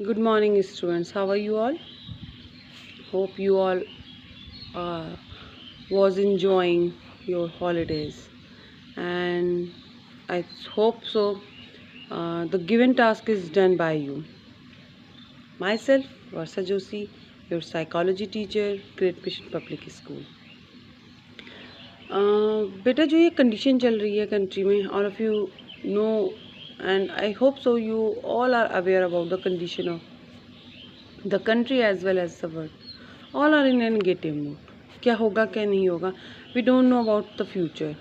Good morning, students. How are you all? Hope you all was enjoying your holidays, and I hope so. The given task is done by you. Myself, Varsa Joshi, your psychology teacher, Great Mission Public School. बेटा जो ये condition चल रही है country में, all of you know and I hope so you all are aware about the condition of the country as well as the world. All are in a negative mood. क्या होगा क्या नहीं होगा, we don't know about the future.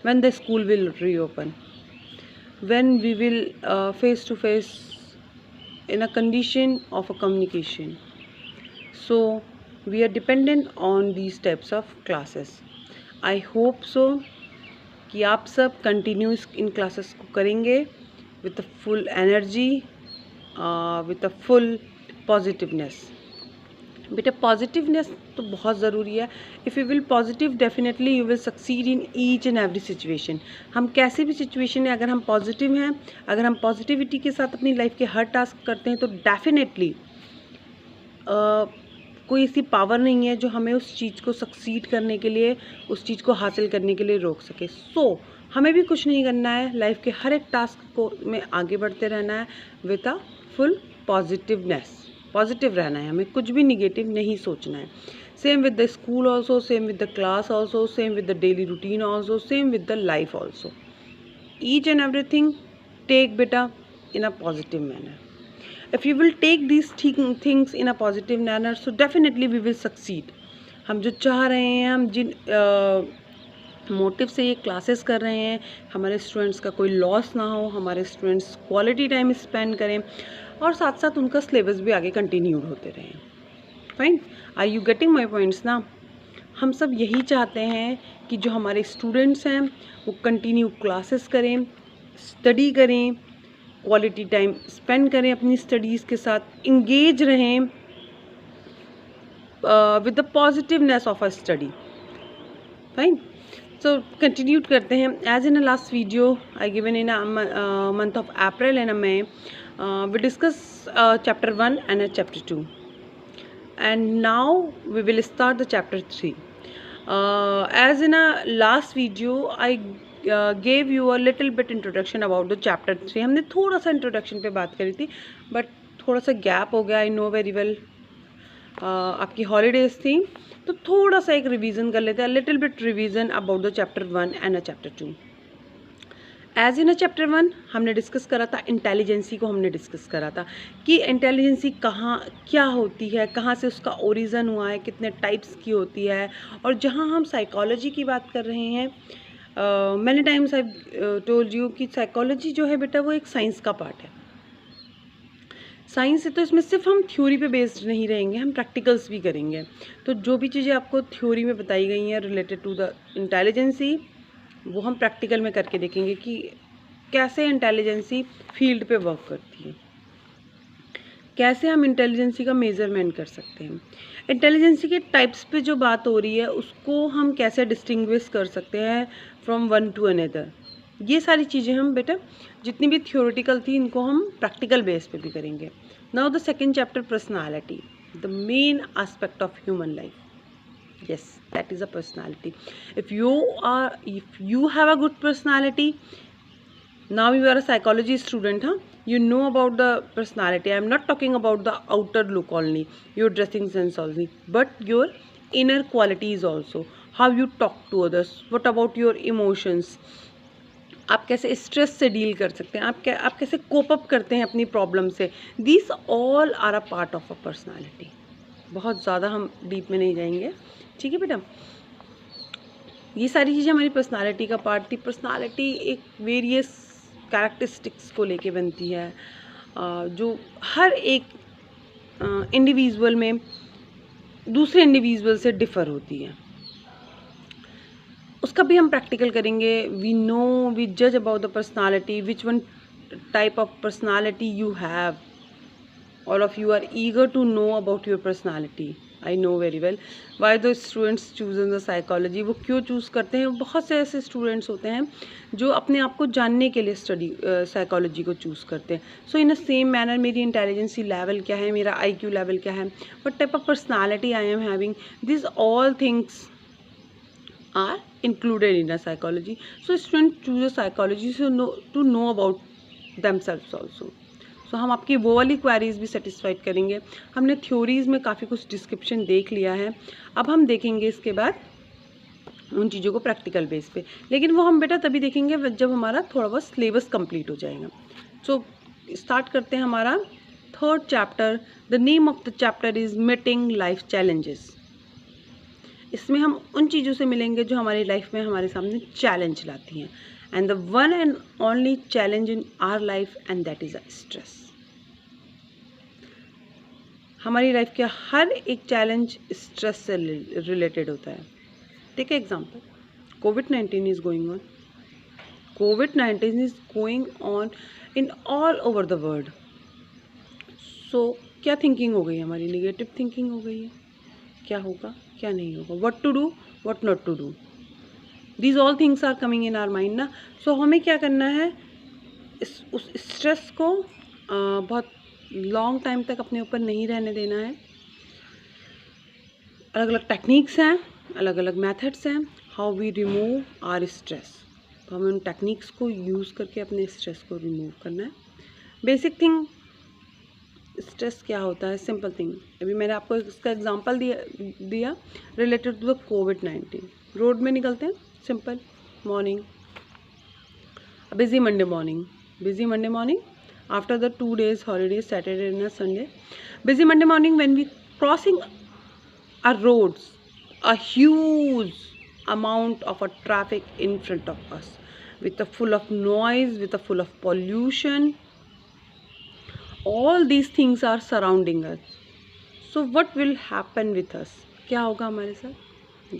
When the school will reopen, when we will face to face in a condition of a communication, so we are dependent on these types of classes. I hope so कि आप सब continue in classes को करेंगे with the full energy, with the full positiveness. बेटा positiveness तो बहुत ज़रूरी है. If you will positive, definitely you will succeed in each and every situation. हम कैसे भी सिचुएशन है, अगर हम पॉजिटिव हैं, अगर हम पॉजिटिविटी के साथ अपनी लाइफ के हर टास्क करते हैं, तो डेफिनेटली कोई ऐसी पावर नहीं है जो हमें उस चीज़ को सक्सीड करने के लिए, उस चीज़ को हासिल करने के लिए रोक सके. सो हमें भी कुछ नहीं करना है, लाइफ के हर एक टास्क को में आगे बढ़ते रहना है with a full positiveness. Positive रहना है, हमें कुछ भी निगेटिव नहीं सोचना है. Same with the school also, same with the class also, same with the daily routine also, same with the life also. Each and everything take बेटा in a positive manner. If you will take these things in a positive manner, so definitely we will succeed. हम जो चाह रहे हैं, हम जिन motive से ये classes कर रहे हैं, हमारे स्टूडेंट्स का कोई लॉस ना हो, हमारे स्टूडेंट्स क्वालिटी टाइम स्पेंड करें और साथ साथ उनका सिलेबस भी आगे कंटिन्यूड होते रहें. Fine, are you getting my points ना? हम सब यही चाहते हैं कि जो हमारे स्टूडेंट्स हैं वो कंटिन्यू क्लासेस करें, स्टडी करें, क्वालिटी टाइम स्पेंड करें अपनी स्टडीज़ के साथ, इंगेज रहें with the positiveness of a study. Fine, so continue करते हैं. As in a last video I given in a month of April and May, we discuss chapter 1 and chapter 2, and now we will start the chapter 3. As in a last video I gave you a little bit introduction about the chapter 3. हमने थोड़ा सा introduction पे बात करी थी, but थोड़ा सा gap हो गया. आई नो वेरी वेल, आपकी हॉलीडेज थी, तो थोड़ा सा एक रिवीजन कर लेते हैं. Little bit revision about the chapter 1 and chapter 2. As in a chapter 1 हमने डिस्कस करा था इंटेलिजेंसी को. हमने डिस्कस करा था कि इंटेलिजेंसी कहाँ क्या होती है, कहाँ से उसका ओरिजिन हुआ है, कितने टाइप्स की होती है. और जहाँ हम साइकोलॉजी की बात कर रहे हैं, many times I told you कि साइकोलॉजी जो है बेटा वो एक साइंस का पार्ट है. साइंस है तो इसमें सिर्फ हम थ्योरी पे बेस्ड नहीं रहेंगे, हम प्रैक्टिकल्स भी करेंगे. तो जो भी चीज़ें आपको थ्योरी में बताई गई हैं रिलेटेड टू द इंटेलिजेंसी, वो हम प्रैक्टिकल में करके देखेंगे कि कैसे इंटेलिजेंसी फील्ड पे वर्क करती है, कैसे हम इंटेलिजेंसी का मेज़रमेंट कर सकते हैं. इंटेलिजेंसी के टाइप्स पे जो बात हो रही है उसको हम कैसे डिस्टिंग्विश कर सकते हैं फ्रॉम वन टू अनदर. ये सारी चीज़ें हम बेटा जितनी भी थ्योरेटिकल थी इनको हम प्रैक्टिकल बेस पे भी करेंगे. Now the second chapter, personality, the main aspect of human life. Yes, that is a personality. If you have a good personality, now you are a psychology student, huh? You know about the personality. I am not talking about the outer look only, your dressing sense only, but your inner qualities also. How you talk to others, what about your emotions, आप कैसे stress से deal कर सकते हैं, आप कैसे cope up करते हैं अपनी प्रॉब्लम से. This all are a part of a personality. बहुत ज़्यादा हम डीप में नहीं जाएंगे, ठीक है बेटा. ये सारी चीज़ें हमारी पर्सनालिटी का पार्ट थी. पर्सनालिटी एक वेरियस कैरेक्टरिस्टिक्स को लेके बनती है, जो हर एक इंडिविजुअल में दूसरे इंडिविजुअल से डिफ़र होती है. उसका भी हम प्रैक्टिकल करेंगे. वी जज about the personality, which one type of personality you have. All of you are eager to know about your personality. I know very well why the students choose in the psychology. वो क्यों choose करते हैं? बहुत से ऐसे students होते हैं जो अपने आप को जानने के लिए स्टडी साइकोलॉजी को चूज़ करते हैं। सो इन अ सेम मैनर मेरी इंटेलिजेंसी लेवल क्या है, मेरा IQ लेवल क्या है, what type of personality I am having, this all things are included in a psychology. So student choose a psychology to know about themselves also. So हम आपकी वो वाली क्वेरीज भी सेटिस्फाइड करेंगे। हमने थ्योरीज में काफ़ी कुछ डिस्क्रिप्शन देख लिया है, अब हम देखेंगे इसके बाद उन चीज़ों को प्रैक्टिकल बेस पे, लेकिन वो हम बेटा तभी देखेंगे जब हमारा थोड़ा बहुत सिलेबस कंप्लीट हो जाएगा। सो स्टार्ट करते हैं हमारा third chapter. The name of the chapter is meeting life challenges. इसमें हम उन चीज़ों से मिलेंगे जो हमारी लाइफ में हमारे सामने चैलेंज लाती हैं, and the one and only challenge in our life and that is stress. हमारी लाइफ का हर एक चैलेंज स्ट्रेस से रिलेटेड होता है। टेक एग्जांपल, कोविड-19 इज़ गोइंग ऑन। कोविड-19 is going on in all over the world. So क्या थिंकिंग हो गई है हमारी? निगेटिव थिंकिंग हो गई है। क्या होगा, क्या नहीं होगा, what to do, what not to do, these all things are coming in our mind ना। सो हमें क्या करना है, उस स्ट्रेस को बहुत लॉन्ग टाइम तक अपने ऊपर नहीं रहने देना है। अलग अलग टेक्निक्स हैं, अलग अलग मेथड्स हैं how we remove our stress. तो हमें उन टेक्निक्स को यूज़ करके अपने स्ट्रेस को रिमूव करना है। बेसिक थिंग, स्ट्रेस क्या होता है? सिंपल थिंग, अभी मैंने आपको इसका एग्जांपल दिया रिलेटेड टू द कोविड-19। रोड में निकलते हैं, simple morning, busy Monday morning after the 2 days holiday, Saturday and Sunday, busy Monday morning when we crossing our roads, a huge amount of a traffic in front of us with a full of noise, with a full of pollution. All these things are surrounding us. So what will happen with us? क्या होगा हमारे साथ?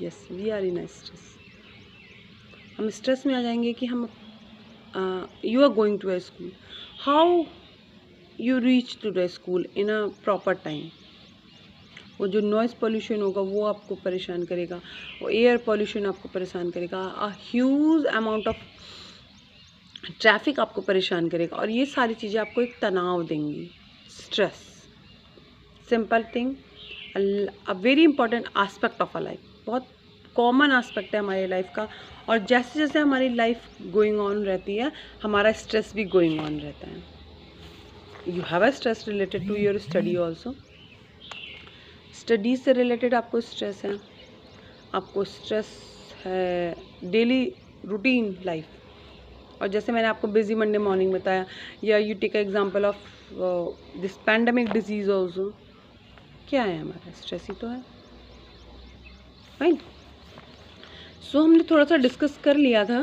Yes, we are in a stress. हम stress में आ जाएंगे कि हम you are going to a school. How you reach to the school in a proper time? वो जो नॉइज़ पोल्यूशन होगा वो आपको परेशान करेगा, वो एयर पोल्यूशन आपको परेशान करेगा, a huge amount of traffic आपको परेशान करेगा, और ये सारी चीज़ें आपको एक तनाव देंगी, stress. Simple thing, a very important aspect of a life, बहुत कॉमन आस्पेक्ट है हमारी लाइफ का, और जैसे जैसे हमारी लाइफ गोइंग ऑन रहती है हमारा स्ट्रेस भी गोइंग ऑन रहता है। You have a stress related to your study also. Studies से रिलेटेड आपको स्ट्रेस है, आपको स्ट्रेस है डेली रूटीन लाइफ, और जैसे मैंने आपको बिजी मंडे मॉर्निंग बताया, या you take example of this pandemic disease also, क्या है हमारा स्ट्रेस ही तो है, फाइन। सो हमने थोड़ा सा डिस्कस कर लिया था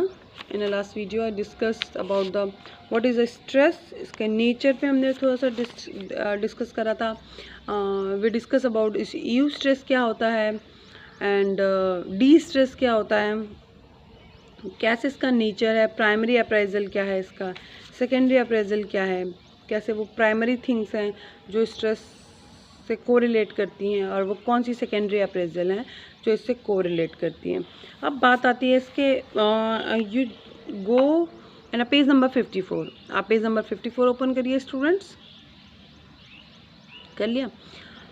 in a last video, I discussed about the what is a stress, इसके नेचर पे हमने थोड़ा सा डिस्कस करा था। वी डिस्कस अबाउट इस यू स्ट्रेस क्या होता है, एंड डी स्ट्रेस क्या होता है, कैसे इसका नेचर है, प्राइमरी अप्रेजल क्या है इसका, सेकेंडरी अप्रेजल क्या है, कैसे वो प्राइमरी थिंग्स हैं जो स्ट्रेस से कोरिलेट करती हैं, और वो कौन सी सेकेंडरी अप्रेजल हैं जो इससे कोरिलेट करती हैं। अब बात आती है इसके, you go and page number 54, आप पेज नंबर 54 ओपन करिए स्टूडेंट्स, कर लिया?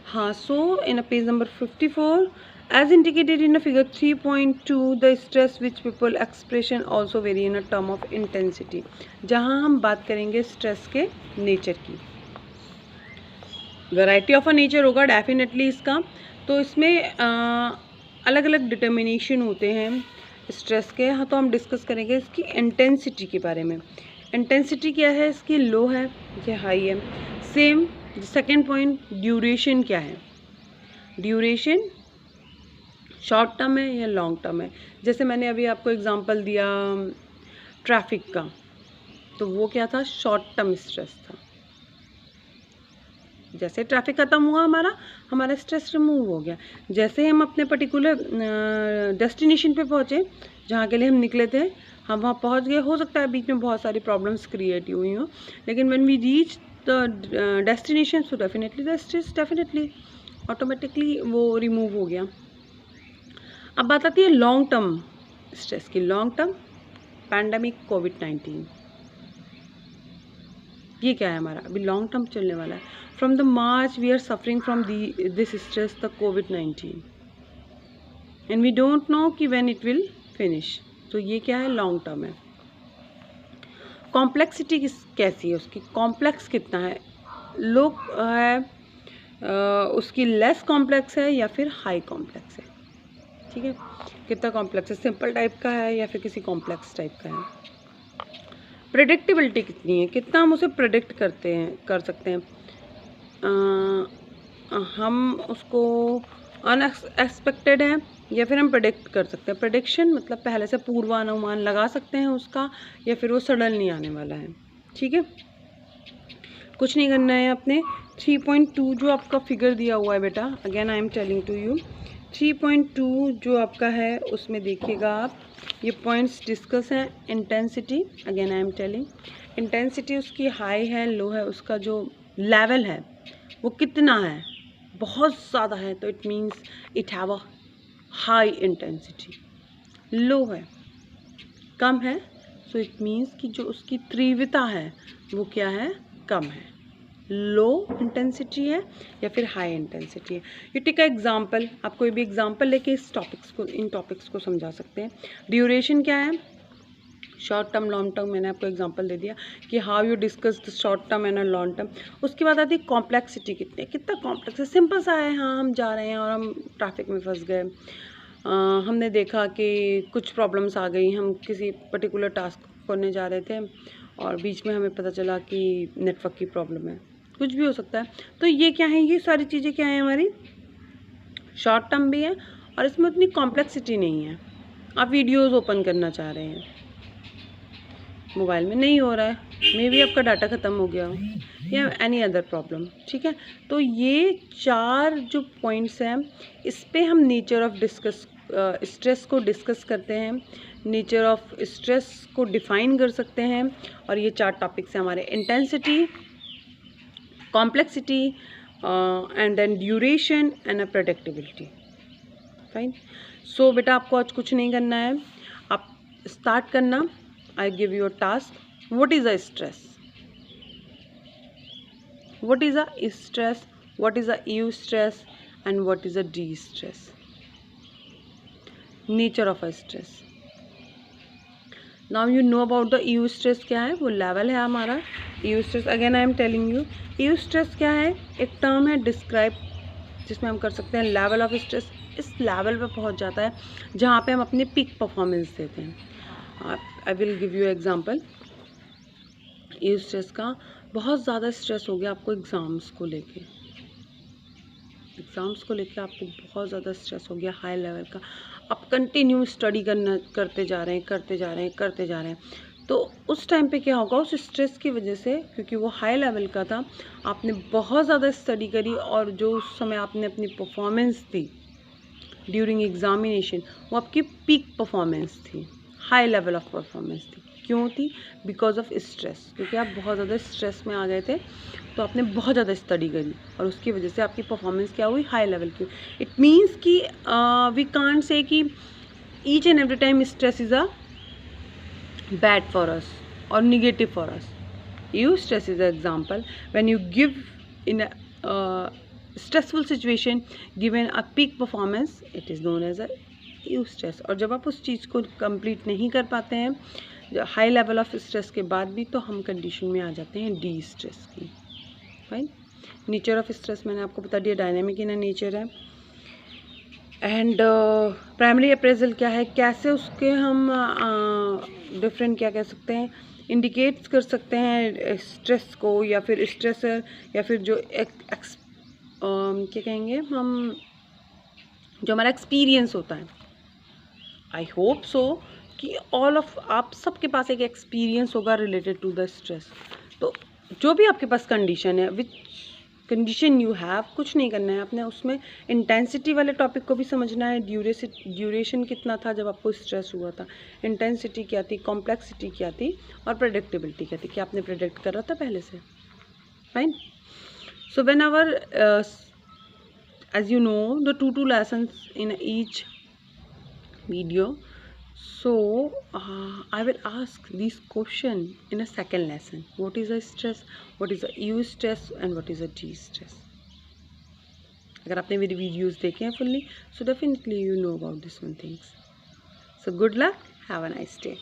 हाँ, so in page number 54 as indicated in a figure 3.2, the stress which people expression also vary in a term of intensity। जहाँ हम बात करेंगे स्ट्रेस के नेचर की, वैरायटी ऑफ अ नेचर होगा डेफिनेटली इसका, तो इसमें अलग अलग डिटर्मिनेशन होते हैं स्ट्रेस के। हाँ, तो हम डिस्कस करेंगे इसकी इंटेंसिटी के बारे में। इंटेंसिटी क्या है इसकी, लो है या हाई है। सेम सेकेंड पॉइंट, ड्यूरेशन क्या है, ड्यूरेशन शॉर्ट टर्म है या लॉन्ग टर्म है। जैसे मैंने अभी आपको एग्जांपल दिया ट्रैफिक का, तो वो क्या था, शॉर्ट टर्म स्ट्रेस था। जैसे ट्रैफिक ख़त्म हुआ हमारा स्ट्रेस रिमूव हो गया। जैसे हम अपने पर्टिकुलर डेस्टिनेशन पे पहुँचे जहाँ के लिए हम निकले थे, हम वहाँ पहुँच गए, हो सकता है बीच में बहुत सारी प्रॉब्लम्स क्रिएट हुई हों, लेकिन when we reach the destination, so definitely the stress definitely automatically वो रिमूव हो गया। अब बात आती है लॉन्ग टर्म स्ट्रेस की। लॉन्ग टर्म पैंडेमिक कोविड-19, ये क्या है हमारा, अभी लॉन्ग टर्म चलने वाला है। From the March we are suffering from this stress the कोविड-19 एंड वी डोंट नो कि व्हेन इट विल फिनिश। तो ये क्या है, लॉन्ग टर्म है। कॉम्प्लेक्सिटी कैसी है उसकी, कॉम्प्लेक्स कितना है, लो है, उसकी लेस कॉम्प्लेक्स है या फिर हाई कॉम्प्लेक्स है, ठीक है, कितना कॉम्प्लेक्स है, सिंपल टाइप का है या फिर किसी कॉम्प्लेक्स टाइप का है। प्रेडिक्टेबिलिटी कितनी है, कितना हम उसे प्रेडिक्ट कर सकते हैं, हम उसको अनएक्सपेक्टेड है या फिर हम प्रेडिक्ट कर सकते हैं। प्रेडिक्शन मतलब पहले से पूर्वानुमान लगा सकते हैं उसका, या फिर वो सडनली आने वाला है, ठीक है। कुछ नहीं करना है अपने 3.2 जो आपका फिगर दिया हुआ है बेटा, again I am telling to you, 3.2 जो आपका है उसमें देखिएगा आप, ये पॉइंट्स डिस्कस हैं। Intensity, again I am telling, intensity उसकी हाई है, लो है, उसका जो लेवल है वो कितना है, बहुत ज़्यादा है तो it means it have a high intensity. Low है, कम है, सो इट मीन्स कि जो उसकी तीव्रता है वो क्या है, कम है। लो इंटेंसिटी है या फिर हाई इंटेंसिटी है। यू टेक अ एग्जांपल, आप कोई भी एग्जांपल लेके इन टॉपिक्स को समझा सकते हैं। ड्यूरेशन क्या है, शॉर्ट टर्म लॉन्ग टर्म, मैंने आपको एग्जांपल दे दिया कि how you discuss the short term and long term. उसके बाद आती है कॉम्प्लेक्सिटी, कितना कॉम्प्लेक्स है, सिंपल सा है, हाँ हम जा रहे हैं और हम ट्रैफिक में फंस गए, हमने देखा कि कुछ प्रॉब्लम्स आ गई, हम किसी पर्टिकुलर टास्क करने जा रहे थे और बीच में हमें पता चला कि नेटवर्क की प्रॉब्लम है, कुछ भी हो सकता है। तो ये क्या है, ये सारी चीज़ें क्या है हमारी, शॉर्ट टर्म भी है और इसमें उतनी कॉम्प्लेक्सिटी नहीं है। आप वीडियोस ओपन करना चाह रहे हैं, मोबाइल में नहीं हो रहा है, मे बी आपका डाटा ख़त्म हो गया हो या एनी अदर प्रॉब्लम, ठीक है। तो ये 4 जो पॉइंट्स हैं, इस पे हम नेचर ऑफ स्ट्रेस को डिस्कस करते हैं, नेचर ऑफ स्ट्रेस को डिफ़ाइन कर सकते हैं। और ये 4 टॉपिक्स हैं हमारे, intensity, complexity and then duration and a predictability. Fine. So बेटा आपको आज कुछ नहीं करना है, आप स्टार्ट करना। I give you a task, what is a stress, what is a stress, what is a eustress and what is a de-stress, nature of a stress. Now you know about the eustress क्या है, वो level है हमारा। eustress again I am telling you, eustress क्या है, एक term है describe जिसमें हम कर सकते हैं लेवल ऑफ स्ट्रेस। इस लेवल पे पहुंच जाता है जहाँ पे हम अपनी पीक परफॉर्मेंस देते हैं। I will give you example. eustress का बहुत ज़्यादा स्ट्रेस हो गया आपको एग्ज़ाम्स को लेके आपको बहुत ज़्यादा स्ट्रेस हो गया, हाई लेवल का, आप कंटिन्यू स्टडी करते जा रहे हैं। तो उस टाइम पे क्या होगा, उस स्ट्रेस की वजह से, क्योंकि वो हाई लेवल का था, आपने बहुत ज़्यादा स्टडी करी और जो उस समय आपने अपनी परफॉर्मेंस दी ड्यूरिंग एग्जामिनेशन, वो आपकी पीक परफॉर्मेंस थी, हाई लेवल ऑफ परफॉर्मेंस थी। क्यों थी, बिकॉज ऑफ स्ट्रेस, क्योंकि आप बहुत ज़्यादा स्ट्रेस में आ गए थे, तो आपने बहुत ज़्यादा स्टडी करी और उसकी वजह से आपकी परफॉर्मेंस क्या हुई, हाई लेवल की। इट मीन्स कि वी कांट से कि each and every time stress is a bad for us और negative for us. Eustress is an example when you give in a stressful situation given a peak performance, it is known as a eustress। और जब आप उस चीज़ को complete नहीं कर पाते हैं हाई लेवल ऑफ स्ट्रेस के बाद भी, तो हम कंडीशन में आ जाते हैं डी स्ट्रेस की। फाइन। नेचर ऑफ स्ट्रेस मैंने आपको बता दिया, डायनेमिक इन नेचर है। एंड प्राइमरी अप्रेजल क्या है, कैसे उसके हम डिफरेंट क्या कह सकते हैं, इंडिकेट्स कर सकते हैं स्ट्रेस को, या फिर स्ट्रेसर, या फिर जो क्या कहेंगे हम, जो हमारा एक्सपीरियंस होता है। आई होप सो कि ऑल ऑफ आप सबके पास एक एक्सपीरियंस होगा रिलेटेड टू द स्ट्रेस। तो जो भी आपके पास कंडीशन है, विच कंडीशन यू हैव, कुछ नहीं करना है आपने, उसमें इंटेंसिटी वाले टॉपिक को भी समझना है, ड्यूरेशन कितना था जब आपको स्ट्रेस हुआ था, इंटेंसिटी क्या थी, कॉम्प्लेक्सिटी क्या थी और प्रेडिक्टेबिलिटी क्या थी, क्या आपने प्रेडिक्ट कर रहा था पहले से। Fine. So when our as you know, the two lessons in each video. So I will ask this question in a second lesson. What is a stress, what is a U stress, and what is a T stress? अगर आपने मेरी videos देखे हैं fully, so definitely you know about this one things. So good luck, have a nice day.